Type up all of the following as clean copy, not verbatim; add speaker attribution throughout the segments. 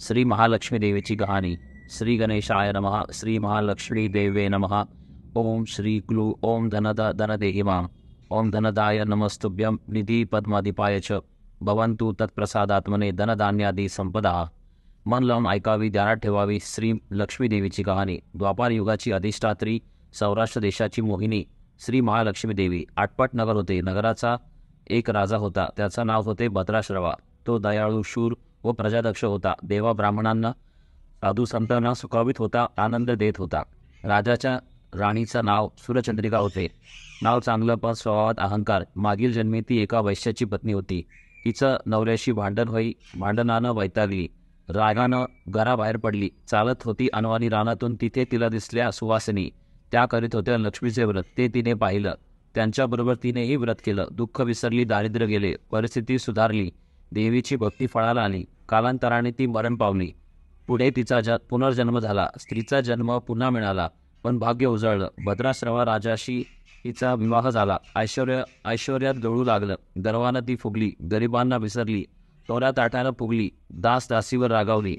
Speaker 1: श्री महालक्ष्मी देवीची कहाणी। श्री गणेशाय नमः। श्री महालक्ष्मी देवे नमः। ओम श्री क्लू ओम धनदेहि मां। ओम धनदाय नमस्तुभ्यं निधि पद्मादिपाय च भवन्तु तत्प्रसादात्मने धनधान्यादी संपदा। मन लावून ऐकावी, ध्यानात ठेवावी श्री लक्ष्मी देवीची कहाणी। द्वापार युगाची अधिष्ठात्री, सौराष्ट्र देशाची मोहिनी श्री महालक्ष्मी देवी। आटपाट नगर होते। नगराचा एक राजा होता, त्याचं नाव होते भद्राश्रवा। तो दयाळू, शूर व प्रजादक्ष होता। देवा ब्राह्मणांना, साधू संतांना सुखावित होता, आनंद देत होता। राजाच्या राणीचं नाव सूरचंद्रिका होते। नाव चांगलं पण स्वभावात अहंकार। मागील जन्मी ती एका वैश्याची पत्नी होती। तिचं नवऱ्याशी भांडण होई, भांडणानं वैतागली, रागानं घराबाहेर पडली। चालत होती अनवाणी रानातून, तिथे तिला दिसल्या सुवासिनी। त्या करीत होत्या लक्ष्मीचे व्रत, ते तिने पाहिलं। त्यांच्याबरोबर तिनेही व्रत केलं। दुःख विसरली, दारिद्र्य गेले, परिस्थिती सुधारली, देवीची भक्ती फळाला आली। कालांतराने ती मरण पावली। पुढे तिचा पुनर्जन्म झाला। स्त्रीचा जन्म पुन्हा मिळाला, पण भाग्य उजळलं। भद्राश्रवा राजाशी तिचा विवाह झाला। ऐश्वर्यात गळू लागलं। गर्वानं ती फुगली, गरिबांना विसरली, तोऱ्या ताटानं फुगली, दास दासीवर रागावली।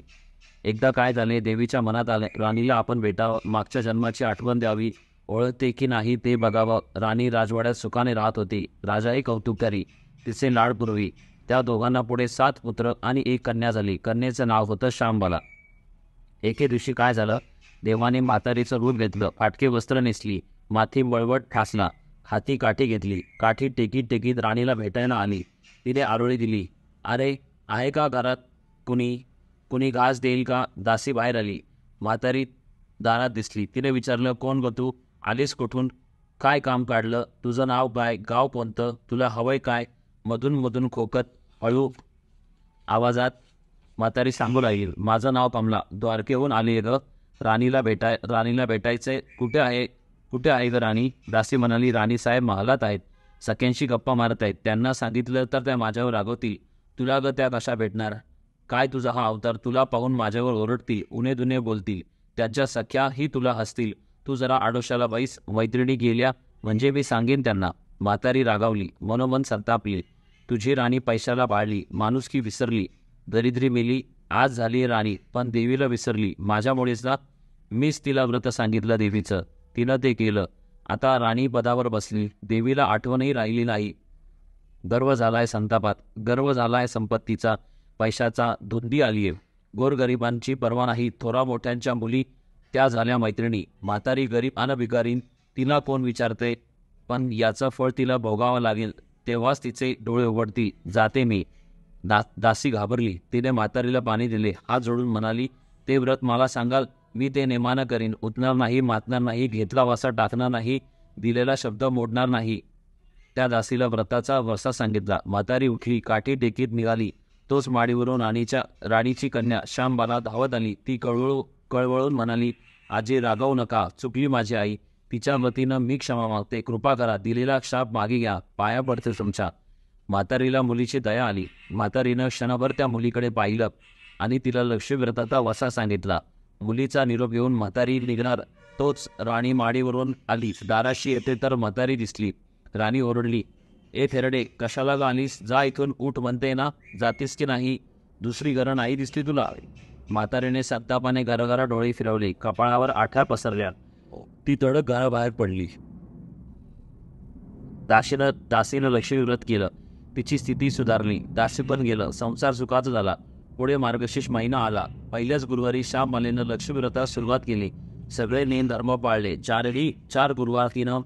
Speaker 1: एकदा काय झाले, देवीच्या मनात आले, राणीला आपण भेटावं, मागच्या जन्माची आठवण द्यावी, ओळखते की नाही ते बघावं। राणी राजवाड्यात सुखाने राहत होती। राजाही कौतुककारी, तिचे लाड पुरवी। त्या दोघांना पुढे 7 पुत्र आणि 1 कन्या झाली। कन्येचं नाव होतं शांबाला। एके दिवशी काय झालं, देवाने म्हातारीचं रूप घेतलं। फाटके वस्त्र नेसली, माथी वळवट ठासला, हाती काठी घेतली। काठी टेकीत राणीला भेटायला आली। तिने आरोळी दिली। अरे, आहे का घरात कुणी घास देईल का? दासी बाहेर आली। म्हातारी दारात दिसली। तिने विचारलं, कोण ग तू? आलीस कुठून? काय काम काढलं? तुझं नाव काय? गाव कोणतं? तुला हवंय काय? मधून खोकत हळू आवाजात म्हातारी सांगू लागली, माझं नाव कमला, द्वारकेहून आली ग, राणीला भेटायचंय। कुठे आहे ग राणी? दासी म्हणाली, राणीसाहेब महालात आहेत, सख्यांशी गप्पा मारत आहेत। त्यांना सांगितलं तर त्या माझ्यावर रागवतील। तुला ग त्या कशा भेटणार? काय तुझा हा अवतार? तुला पाहून माझ्यावर ओरडतील, उणे दुने बोलतील, त्यांच्या सख्याही तुला हसतील। तू जरा आडोशाला बैस, मैत्रिणी गेल्या म्हणजे मी सांगेन त्यांना। म्हातारी रागावली, मनोमन संतापली। तुझी राणी पैशाला बाळली, माणुसकी विसरली, दरिद्री मेली, आज झाली राणी, पण देवीला विसरली। माझ्यामुळेच ना, मीच तिला व्रत सांगितलं देवीचं, तिनं ते केलं। आता राणी पदावर बसली, देवीला आठवणही राहिली नाही। गर्व झालाय संतापात, गर्व झालाय संपत्तीचा, पैशाचा, धुंदी आलीये। गोरगरिबांची पर्वा नाही, थोरा मोठ्यांच्या मुली त्या झाल्या मैत्रिणी। म्हातारी गरीब अन भिकारीन, तिला कोण विचारते? पण याचं फळ तिला भोगावं लागेल, तेव्हाच तिचे डोळे उघडतील। जाते मी। दासी घाबरली। तिने म्हातारीला पाणी दिले, हात जोडून म्हणाली, ते व्रत मला सांगाल, मी ते नेमानं करीन। उठणार नाही, मातणार नाही, घेतला वासा टाकणार नाही, दिलेला शब्द मोडणार नाही। त्या दासीला व्रताचा वसा सांगितला। म्हातारी उठली, काठी टेकीत निघाली। तोच माडीवरून राणीची कन्या शांबाला धावत आली। ती कळवळून म्हणाली, आजी रागावू नका, चुकली माझी आई, तिच्या वतीनं मी क्षमा मागते, कृपा करा, दिलेला शाप मागे घ्या, पाया पडते तुमच्या। म्हातारीला मुलीची दया आली। म्हातारीनं क्षणभर त्या मुलीकडे पाहिलं आणि तिला लक्ष्मी व्रताचा वसा सांगितला। मुलीचा निरोप घेऊन म्हातारी निघणार, तोच राणी माडीवरून आली। दाराशी येते तर म्हातारी दिसली। राणी ओरडली, ए थेरडे, कशाला ग आलीस? जा इथून, उठ म्हणते ना, जातीस की नाही? दुसरी घरं नाही दिसली तुला? म्हातारीने संतापाने घराघरा डोळे फिरवले, कपाळावर आठ्या पसरल्या, ती तडक घराबाहेर पडली। दासीनं लक्ष्मी व्रत केलं, तिची स्थिती सुधारली, दासी पण गेलं, संसार सुखाचा झाला। पुढे मार्गशीर्ष महिना आला। पहिल्याच गुरुवारी श्यामबालेनं लक्ष्मी व्रतास सुरुवात केली। सगळे नेम धर्म पाळले। 4 गुरुवार तिनं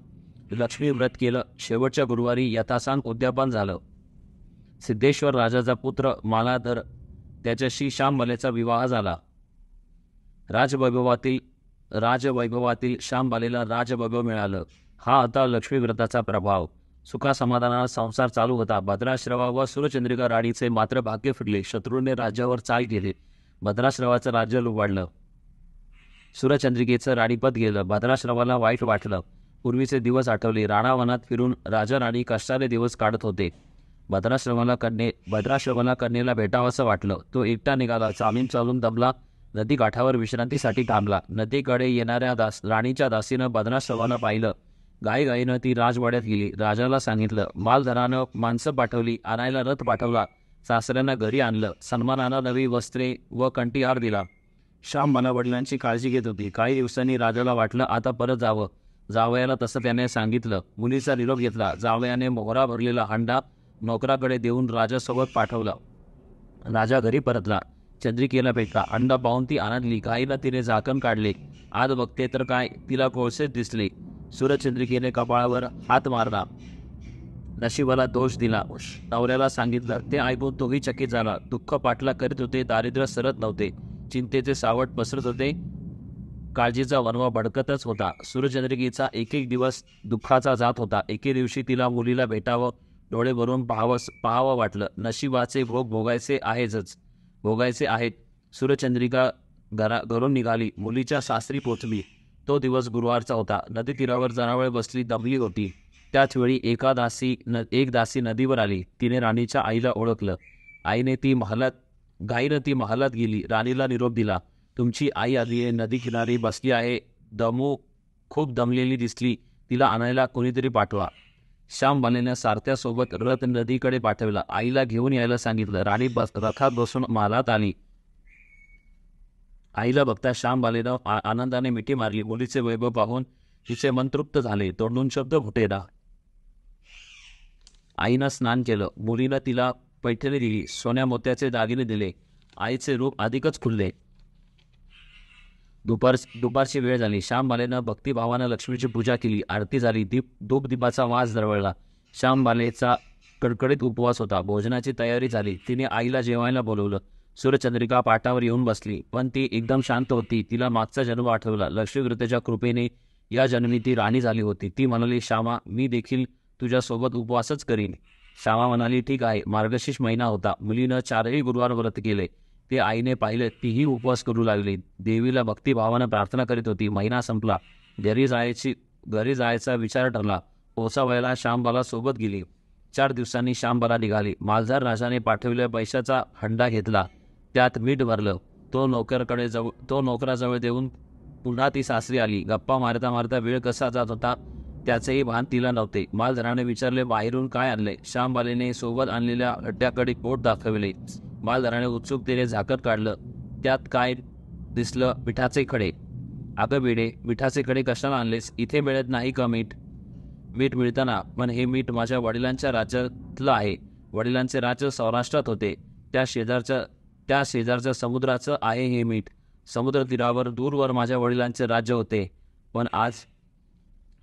Speaker 1: लक्ष्मी व्रत केलं। शेवटच्या गुरुवारी यथासांग उद्यापन झालं। सिद्धेश्वर राजाचा पुत्र मालाधर, त्याच्याशी श्यामबालेचा विवाह झाला। राजवैभवातील श्यामबालेला राजवैभव मिळालं। हा आता लक्ष्मी व्रताचा प्रभाव। सुखासमाधानाला संसार चालू होता। भद्राश्रवा व सूरचंद्रिका राणीचे मात्र भाग्य फिरले। शत्रूने राज्यावर चाल केली। भद्राश्रवाचं राज्य लुबाडलं। सूरचंद्रिकेचं राणीपद गेलं। भद्राश्रवाला वाईट वाटलं। पूर्वीचे दिवस आठवले। राणावनात फिरून राजा राणी कष्टाले दिवस काढत होते। भद्राश्रवाला कन्येला भेटावंसं वाटलं। तो एकटा निघाला। चालून दमला, नदी काठावर विश्रांतीसाठी थांबला। नदीकडे येणाऱ्या राणीच्या दासीनं भद्राश्रवाला पाहिलं। घाईघाईनं ती राजवाड्यात गेली। राजाला सांगितलं, मालधरानं माणसं पाठवली, आणायला रथ पाठवला, सासऱ्यांना घरी आणलं. सन्मानानं नवी वस्त्रे व कंठीहार दिला. श्याम मला वडिलांची काळजी घेत होती. काही दिवसांनी राजाला वाटलं आता परत जावं. जावयाला तसं त्याने सांगितलं. मुलीचा निरोप घेतला. जावयाने मोहरा भरलेला हंडा नोकराकडे देऊन राजासोबत पाठवला. राजा घरी परतला. चंद्रिकेला भेटला. अंडा पाहून ती आनंदली. गाईला तिने झाकण काढले. आज बघते तर काय, तिला कोळसेच दिसले. सूरचंद्रिकेने कपाळावर हात मारला. नशिबाला दोष दिला. नवऱ्याला सांगितलं. ते ऐकून तोही चकित झाला. दुःख पाठला करीत होते. दारिद्र्य सरत नव्हते. चिंतेचे सावट पसरत होते. काळजीचा वनवा भडकतच होता. सूरचंद्रिकेचा एक एक दिवस दुःखाचा जात होता. एके दिवशी तिला मुलीला भेटावं, डोळे भरून पाहावं वाटलं. नशिबाचे भोग भोगायचे आहेत. सूरचंद्रिका घरून निघाली. मुलीच्या सासरी पोचली. तो दिवस गुरुवारचा होता. नदी तीरावर जनावरे बसली दमली होती. त्याच वेळी एक दासी नदीवर आली. तिने राणीच्या आईला ओळखलं. गाईनं ती महालात गेली. राणीला निरोप दिला. तुमची आई आली आहे. नदी किनारी बसली आहे. खूप दमलेली दिसली. तिला आणायला कोणीतरी पाठवा. श्यामबालेनं सारथ्यासोबत रथ नदीकडे पाठवला. आईला घेऊन यायला सांगितलं. राणी रथात बसून महालात आली. आईला बघता श्यामबालेनं आनंदाने मिठी मारली. मुलीचे वैभव पाहून तिचे मन तृप्त झाले. तोंडून शब्द फुटेना. आईनं स्नान केलं. मुलीनं तिला पैठणी दिली. सोन्या मोत्याचे दागिने दिले. आईचे रूप अधिकच खुलले. दुपारची वेळ झाली. श्यामबालेनं भक्तिभावानं लक्ष्मीची पूजा केली. आरती झाली. धूपदीपाचा वास दरवळला. श्यामबालेचा कडकडीत उपवास होता. भोजनाची तयारी झाली. तिने आईला जेवायला बोलवलं. सूरचंद्रिका पाटावर येऊन बसली. पण ती एकदम शांत होती. तिला मागचा जन्म आठवला. लक्ष्मीवृत्तेच्या कृपेने या जन्मी ती राणी झाली होती. ती म्हणाली, श्यामा, मी देखील तुझ्यासोबत उपवासच करीन. श्यामा म्हणाली, ठीक आहे. मार्गशीर्ष महिना होता. मुलीनं 4ही गुरुवार व्रत केले. ते आईने पाहिलं. तीही उपवास करू लागली. देवीला भक्तिभावानं प्रार्थना करीत होती. महिना संपला. घरी जायचा विचार ठरला. पोचावयाला श्यामबाला सोबत गेली. 4 दिवसांनी श्यामबाला निघाली. मालधार राजाने पाठवलेल्या पैशाचा हंडा घेतला. त्यात मीठ भरलं. तो नोकराजवळ देऊन पुन्हा ती सासरी आली. गप्पा मारता मारता वेळ कसा जात होता त्याचेही भान तिला नव्हते. मालधाराने विचारले, बाहेरून काय आणले? श्यामबालेने सोबत आणलेल्या हड्ड्याकडे बोट दाखवले. मालधाराने उत्सुकतेने झाकण काढलं. त्यात काय दिसलं? मिठाचे खडे. अगं बेडे, मिठाचे खडे कशाला आणलेस? इथे मिळत नाही का मीठ? मीठ मिळताना, पण हे मीठ माझ्या वडिलांच्या राज्यातलं आहे. वडिलांचे राज्य सौराष्ट्रात होते. त्या शेजारच्या समुद्राचं आहे हे मीठ. समुद्र तीरावर दूरवर माझ्या वडिलांचे राज्य होते. पण आज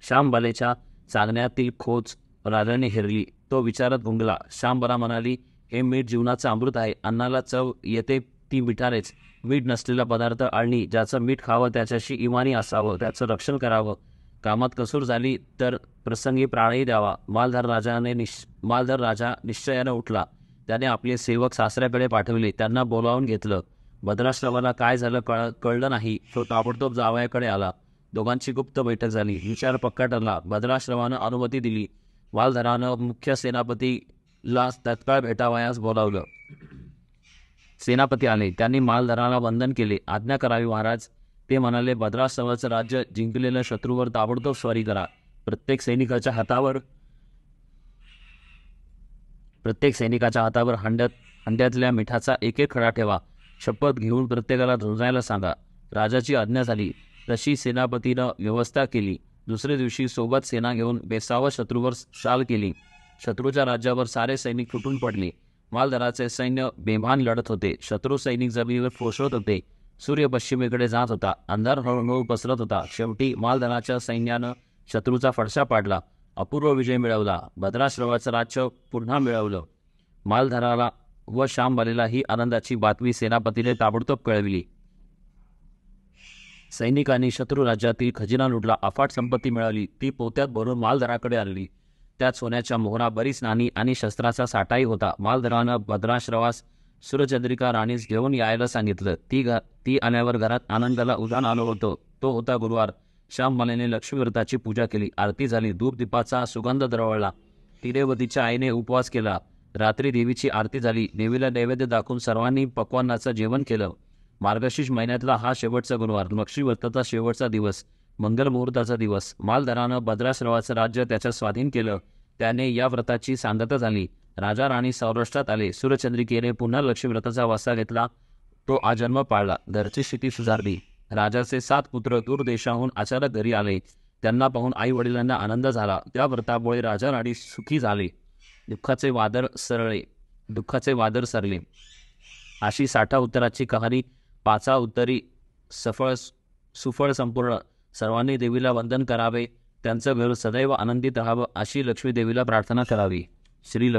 Speaker 1: श्यामबालेच्या सांगण्यातील खोच राजाने हेरली. तो विचारात गुंगला. श्यामबाला म्हणाली, हे मीठ जीवनाचं अमृत आहे. अन्नाला चव येते ती मिठानेच. मीठ नसलेला पदार्थ आळणी. ज्याचं मीठ खावं त्याच्याशी इमानी असावं. त्याचं रक्षण करावं. कामात कसूर झाली तर प्रसंगी प्राणही द्यावा. मालधार राजा निश्चयानं उठला. त्याने आपले सेवक सासऱ्याकडे पाठवले. त्यांना बोलावून घेतलं. भद्राश्रवाला काय झालं कळलं नाही. तो ताबडतोब जावयाकडे आला. दोघांची गुप्त बैठक झाली. विचार पक्का ठरला. भद्राश्रवानं अनुमती दिली. मालधारानं मुख्य सेनापतीला तत्काळ भेटावयास बोलावलं. सेनापती आले. त्यांनी मालधाराला वंदन केले. आज्ञा करावी महाराज. ते म्हणाले, भद्राश्रवाचं राज्य जिंकलेल्या शत्रूवर ताबडतोब स्वारी करा. प्रत्येक सैनिकाच्या हातावर हंड्यातल्या मिठाचा एक खडा ठेवा. शपथ घेऊन प्रत्येकाला झुंजायला सांगा. राजाची आज्ञा झाली. तशी सेनापतीनं व्यवस्था केली. दुसऱ्या दिवशी सोबत सेना घेऊन बेसावं शत्रूवर चाल केली. शत्रूच्या राज्यावर सारे सैनिक फुटून पडले. मालधाराचे सैन्य बेभान लढत होते. शत्रू सैनिक जमिनीवर कोसळत होते. सूर्य पश्चिमेकडे जात होता. अंधार हळूहळू पसरत होता. शेवटी मालधाराच्या सैन्यानं शत्रूचा फडशा पाडला. अपूर्व विजय मिळवला. भद्राश्रवाचं राज्य पुन्हा मिळवलं. मालधाराला व श्यामबालेला ही आनंदाची बातमी सेनापतीने ताबडतोब कळविली. सैनिकांनी शत्रू राज्यातील खजिना लुटला. अफाट संपत्ती मिळाली. ती पोत्यात भरून मालधाराकडे आणली. त्यात सोन्याच्या मोहरा, बरीच नाणी आणि शस्त्राचा साठाही होता. मालधारानं भद्राश्रवास सूरचंद्रिका राणीस घेऊन यायला सांगितलं. ती आल्यावर घरात आनंदाला उधाण आलं होतं. तो होता गुरुवार. श्यामबालेने लक्ष्मीव्रताची पूजा केली. आरती झाली. धूपदीपाचा सुगंध दरवळला. तिने व तिच्या आईने उपवास केला. रात्री देवीची आरती झाली. देवीला नैवेद्य दाखवून सर्वांनी पक्वान्नाचं जेवण केलं. मार्गशीर्ष महिन्यातला हा शेवटचा गुरुवार. लक्ष्मीव्रताचा शेवटचा दिवस. मंगल मुहूर्ताचा दिवस. मालधारानं भद्राश्रवाचं राज्य त्याच्या स्वाधीन केलं. त्याने या व्रताची सांगता झाली. राजा राणी सौराष्ट्रात आले. सूर्यचंद्रिकेने पुन्हा लक्ष्मी व्रताचा वासा घेतला. तो आजन्म पाळला. घरची स्थिती सुधारली. राजाचे 7 पुत्र दूर देशाहून अचानक घरी आले. त्यांना पाहून आई वडिलांना आनंद झाला. त्या व्रतामुळे राजा राणी सुखी झाले. दुःखाचे वादळ सरले. अशी 60 उत्तराची कहाणी. 5 उत्तरी सुफळ संपूर्ण. सर्वांनी देवीला वंदन करावे. त्यांचं घर सदैव आनंदित राहावं अशी लक्ष्मी देवीला प्रार्थना करावी. श्री